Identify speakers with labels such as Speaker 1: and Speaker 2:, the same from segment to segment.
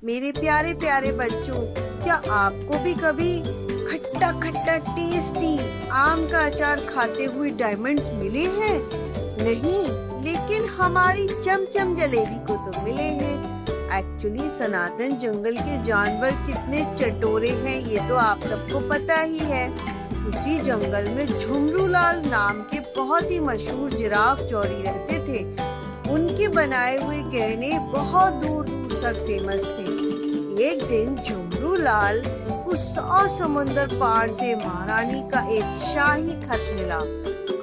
Speaker 1: मेरे प्यारे प्यारे बच्चों, क्या आपको भी कभी खट्टा खट्टा टेस्टी आम का अचार खाते हुए डायमंड्स मिले हैं? नहीं, लेकिन हमारी चमचम जलेबी को तो मिले हैं। एक्चुअली सनातन जंगल के जानवर कितने चटोरे हैं ये तो आप सबको पता ही है। इसी जंगल में झुमरू लाल नाम के बहुत ही मशहूर जिराफ चौरी रहते थे। उनके बनाए हुए गहने बहुत दूर दूर तक फेमस थे। एक दिन झुमरू लाल को 100 समुंदर पार से महारानी का एक शाही खत मिला।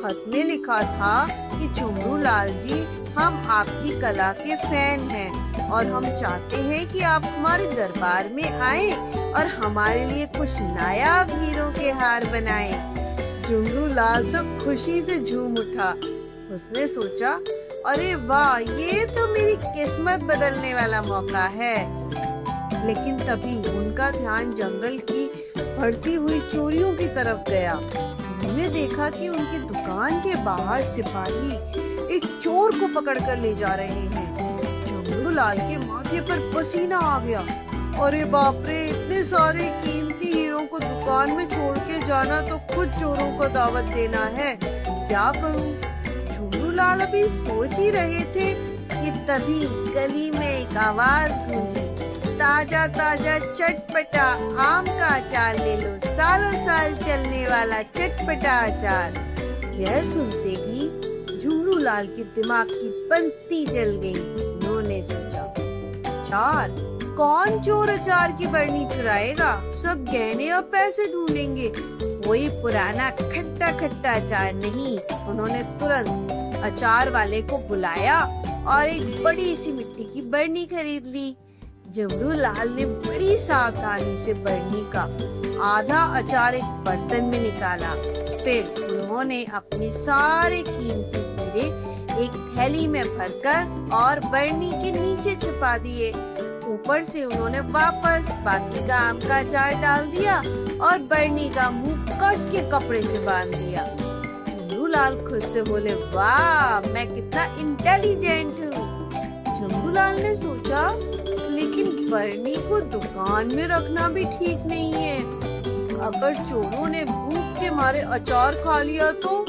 Speaker 1: खत में लिखा था कि झुमरू लाल जी, हम आपकी कला के फैन हैं और हम चाहते हैं कि आप हमारे दरबार में आए और हमारे लिए कुछ नायाब हीरों के हार बनाएं। झुमरू लाल तो खुशी से झूम उठा। उसने सोचा, अरे वाह, ये तो मेरी किस्मत बदलने वाला मौका है। लेकिन तभी उनका ध्यान जंगल की बढ़ती हुई चोरियों की तरफ गया। उन्होंने देखा कि उनकी दुकान के बाहर सिपाही एक चोर को पकड़कर ले जा रहे हैं। झुमरू लाल के माथे पर पसीना आ गया। अरे बाप रे, इतने सारे कीमती हीरो को दुकान में छोड़ के जाना तो खुद चोरों को दावत देना है, क्या करूं? झुमरू लाल अभी सोच ही रहे थे कि तभी गली में एक आवाज गूंजी, ताजा ताजा चटपटा आम का अचार ले लो, सालों साल चलने वाला चटपटा अचार। यह सुनते ही झुमरू लाल के दिमाग की बत्ती जल गई। उन्होंने सोचा, अचार, कौन चोर अचार की बरनी चुराएगा? सब गहने और पैसे ढूंढेंगे, कोई पुराना खट्टा खट्टा अचार नहीं। उन्होंने तुरंत अचार वाले को बुलाया और एक बड़ी सी मिट्टी की बरनी खरीद ली। झुमरू लाल ने बड़ी सावधानी से बरनी का आधा अचार एक बर्तन में निकाला। फिर उन्होंने अपने सारे कीमती हीरे एक थैली में भरकर और बरनी के नीचे छिपा दिए। ऊपर से उन्होंने वापस बाकी का आम का अचार डाल दिया और बरनी का मुंह कस के कपड़े से बांध दिया। झुमरू लाल खुद से बोले, वाह, मैं कितना इंटेलिजेंट हूँ। झुमरू लाल ने सोचा, लेकिन बरनी को दुकान में रखना भी ठीक नहीं है। अगर चोरों ने भूख के मारे अचार खा लिया तो?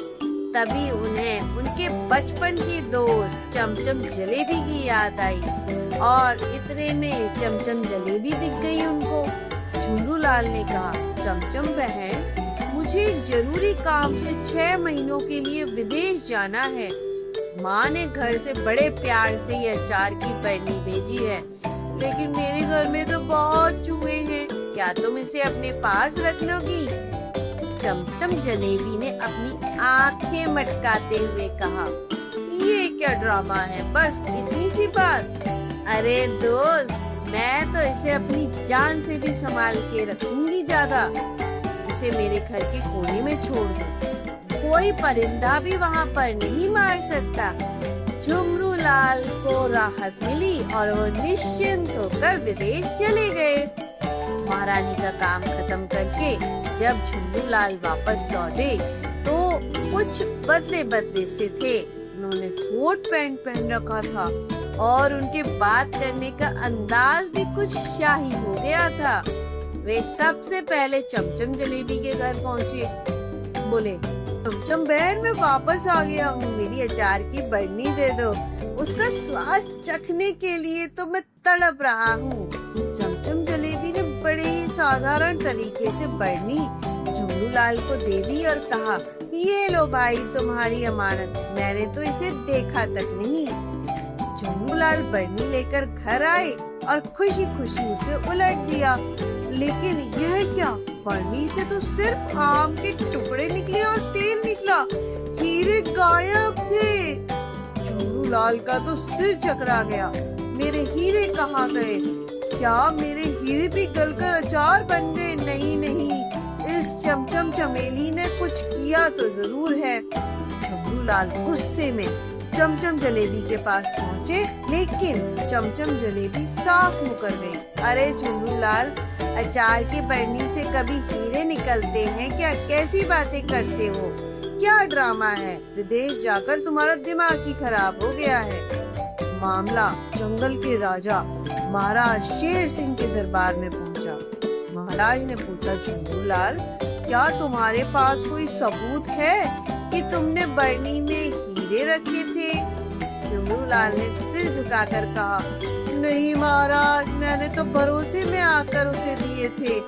Speaker 1: तभी उन्हें उनके बचपन की दोस्त चमचम जलेबी की याद आई और इतने में चमचम जलेबी दिख गई उनको। झुमरू लाल ने कहा, चमचम बहन, मुझे एक जरूरी काम से 6 महीनों के लिए विदेश जाना है। माँ ने घर से बड़े प्यार से ये अचार की बरनी भेजी है, लेकिन मेरे घर में तो बहुत चूहे हैं, क्या तुम इसे अपने पास रख लोगी? चमचम जलेबी ने अपनी आंखें मटकाते हुए कहा, ये क्या ड्रामा है, बस इतनी सी बात? अरे दोस्त, मैं तो इसे अपनी जान से भी संभाल के रखूंगी ज्यादा। इसे मेरे घर के कोने में छोड़ दो, कोई परिंदा भी वहाँ पर नहीं मार सकता। झुमरू लाल को राहत मिली और वो निश्चिंत होकर विदेश चले गए। महारानी का काम खत्म करके जब झुमरू लाल वापस लौटे तो कुछ बदले बदले से थे। उन्होंने कोट पैंट पहन रखा था और उनके बात करने का अंदाज भी कुछ शाही हो गया था। वे सबसे पहले चमचम जलेबी के घर पहुँचे। बोले, चमचम बहन, मैं वापस आ गया हूँ, मेरी अचार की बरनी दे दो, उसका स्वाद चखने के लिए तो मैं तड़प रहा हूँ। चमचम जलेबी ने बड़े ही साधारण तरीके से बरनी झुमरू लाल को दे दी और कहा, ये लो भाई तुम्हारी अमानत, मैंने तो इसे देखा तक नहीं। झुमरू लाल बरनी लेकर घर आए और खुशी खुशी उसे उलट दिया। लेकिन यह क्या, बरनी से तो सिर्फ आम के टुकड़े निकले और तेल निकला, हीरे गायब थे। झुमरू लाल का तो सिर चकरा गया, मेरे हीरे कहाँ गए? क्या मेरे हीरे भी गलकर अचार बन गए? नहीं नहीं, इस चमचम चमेली ने कुछ किया तो जरूर है। झुमरू लाल गुस्से में चमचम जलेबी के पास पहुँचे, लेकिन चमचम जलेबी साफ मुकर गई। अरे झुमरू लाल, अचार की बरनी से कभी हीरे निकलते हैं क्या? कैसी बातें करते हो? क्या ड्रामा है? विदेश जाकर तुम्हारा दिमाग ही खराब हो गया है। मामला जंगल के राजा महाराज शेर सिंह के दरबार में पहुंचा। महाराज ने पूछा, झुंझुनलाल, क्या तुम्हारे पास कोई सबूत है कि तुमने बरनी में हीरे रखे थे? झुंझुनलाल ने सिर झुकाकर कहा, नहीं महाराज, मैंने तो भरोसे में आकर उसे दिए थे।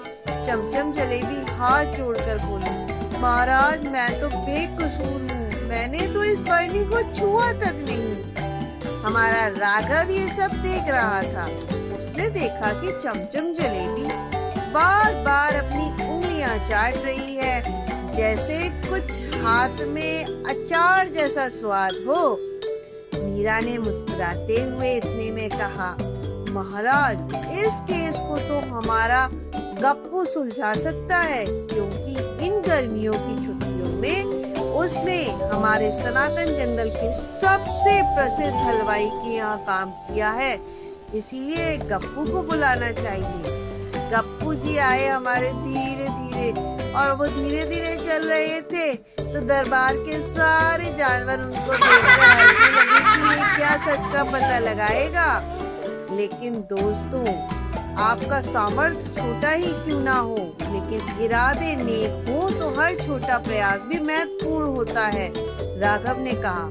Speaker 1: चमचम जलेबी हाथ जोड़कर बोली, महाराज मैं तो बेकसूर हूँ, मैंने तो इस बरनी को छुआ तक नहीं। हमारा राघव ये सब देख रहा था। उसने देखा कि चमचम जलेबी बार बार अपनी उंगलियां चाट रही है, जैसे कुछ हाथ में अचार जैसा स्वाद हो। मीरा ने मुस्कुराते हुए इतने में कहा, महाराज इस केस को तो हमारा गप्पू सुलझा सकता है, क्योंकि इन गर्मियों की छुट्टियों में उसने हमारे सनातन जंगल के सबसे प्रसिद्ध हलवाई के यहाँ काम किया है, इसीलिए गप्पू को बुलाना चाहिए। गप्पू जी आए हमारे धीरे धीरे, और वो धीरे धीरे चल रहे थे तो दरबार के सारे जानवर उनको देखकर हंसने लगे कि ये क्या सच का पता लगाएगा। लेकिन दोस्तों, आपका सामर्थ्य छोटा ही क्यों ना हो, लेकिन इरादे नेक हो तो हर छोटा प्रयास भी महत्वपूर्ण होता है, राघव ने कहा।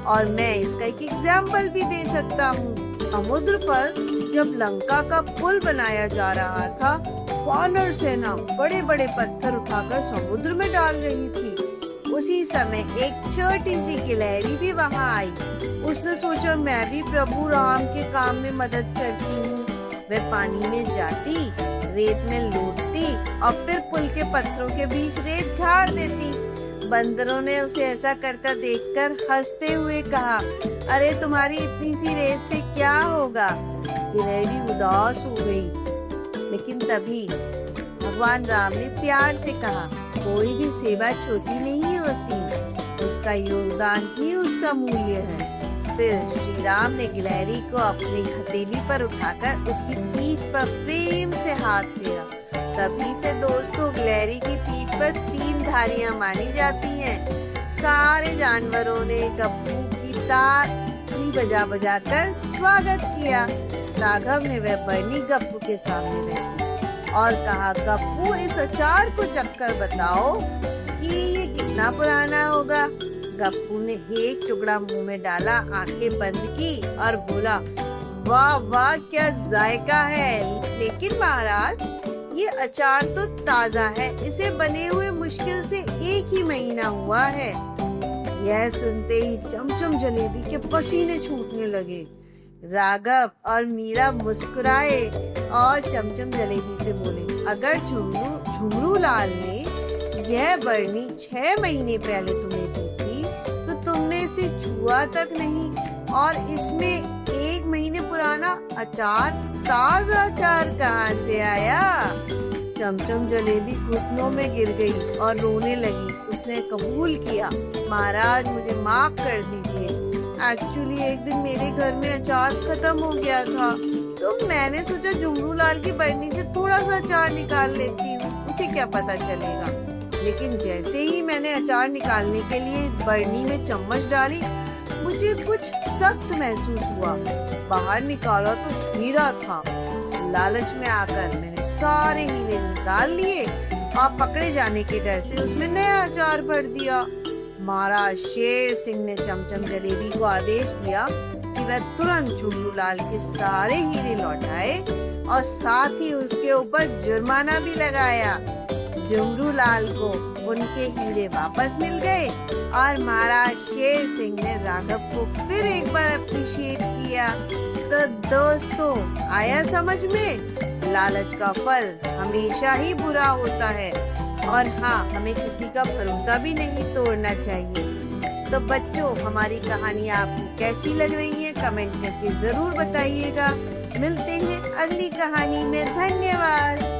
Speaker 1: और मैं इसका एक एग्जाम्पल भी दे सकता हूँ। समुद्र पर जब लंका का पुल बनाया जा रहा था, वानर सेना बड़े बड़े पत्थर उठाकर समुद्र में डाल रही थी। उसी समय एक छोटी सी गिलहरी भी वहाँ आई। उसने सोचा मैं भी प्रभु राम के काम में मदद करती हूँ। वह पानी में जाती, रेत में लौटती और फिर पुल के पत्थरों के बीच रेत झाड़ देती। बंदरों ने उसे ऐसा करता देखकर हंसते हुए कहा, अरे तुम्हारी इतनी सी रेत से क्या होगा। गिलहरी उदास हो गई। लेकिन तभी भगवान राम ने प्यार से कहा, कोई भी सेवा छोटी नहीं होती, उसका योगदान ही उसका मूल्य है। फिर श्री राम ने गिलहरी को अपनी हथेली पर उठाकर उसकी पीठ पर प्रेम से हाथ फेरा। तभी से दोस्तों गिलहरी की पीठ पर 3 धारियां मानी जाती हैं। सारे जानवरों ने गप्पू की ताली बजा बजा कर स्वागत किया। राघव ने वह बरनी गप्पू के सामने रख दी और कहा, गप्पू इस अचार को चखकर बताओ कि ये कितना पुराना होगा। गप्पू ने एक टुकड़ा मुंह में डाला, आंखें बंद की और बोला, वाह वाह क्या जायका है। लेकिन महाराज ये अचार तो ताजा है, इसे बने हुए मुश्किल से 1 ही महीना हुआ है। यह सुनते ही चमचम जलेबी के पसीने छूटने लगे। राघव और मीरा मुस्कुराए और चमचम जलेबी से बोले, अगर झुमरू लाल ने यह बरनी 6 महीने पहले तुम्हें दी थी तो तुमने इसे छुआ तक नहीं, और इसमें 1 महीने पुराना अचार, ताजा अचार कहाँ से आया। चमचम जलेबी घुटनों में गिर गई और रोने लगी। उसने कबूल किया, महाराज मुझे माफ कर दीजिए। एक्चुअली एक दिन मेरे घर में अचार खत्म हो गया था, तो मैंने सोचा झुमरू लाल की बरनी से थोड़ा सा अचार निकाल लेती हूँ, उसे क्या पता चलेगा। लेकिन जैसे ही मैंने अचार निकालने के लिए बरनी में चम्मच डाली, मुझे कुछ सख्त महसूस हुआ। बाहर निकाला तो हीरा था। लालच में आकर मैंने सारे हीरे निकाल लिए और पकड़े जाने के डर से उसमें नया अचार भर दिया। महाराज शेर सिंह ने चमचम जलेबी को आदेश दिया कि वह तुरंत झुमरू लाल के सारे हीरे लौटाए और साथ ही उसके ऊपर जुर्माना भी लगाया। झुमरू लाल को उनके हीरे वापस मिल गए और महाराज शेर सिंह ने राघव को फिर एक बार अप्रिशिएट किया। तो दोस्तों, आया समझ में, लालच का फल हमेशा ही बुरा होता है, और हाँ, हमें किसी का भरोसा भी नहीं तोड़ना चाहिए। तो बच्चों, हमारी कहानी आपको कैसी लग रही है कमेंट करके जरूर बताइएगा। मिलते हैं अगली कहानी में। धन्यवाद।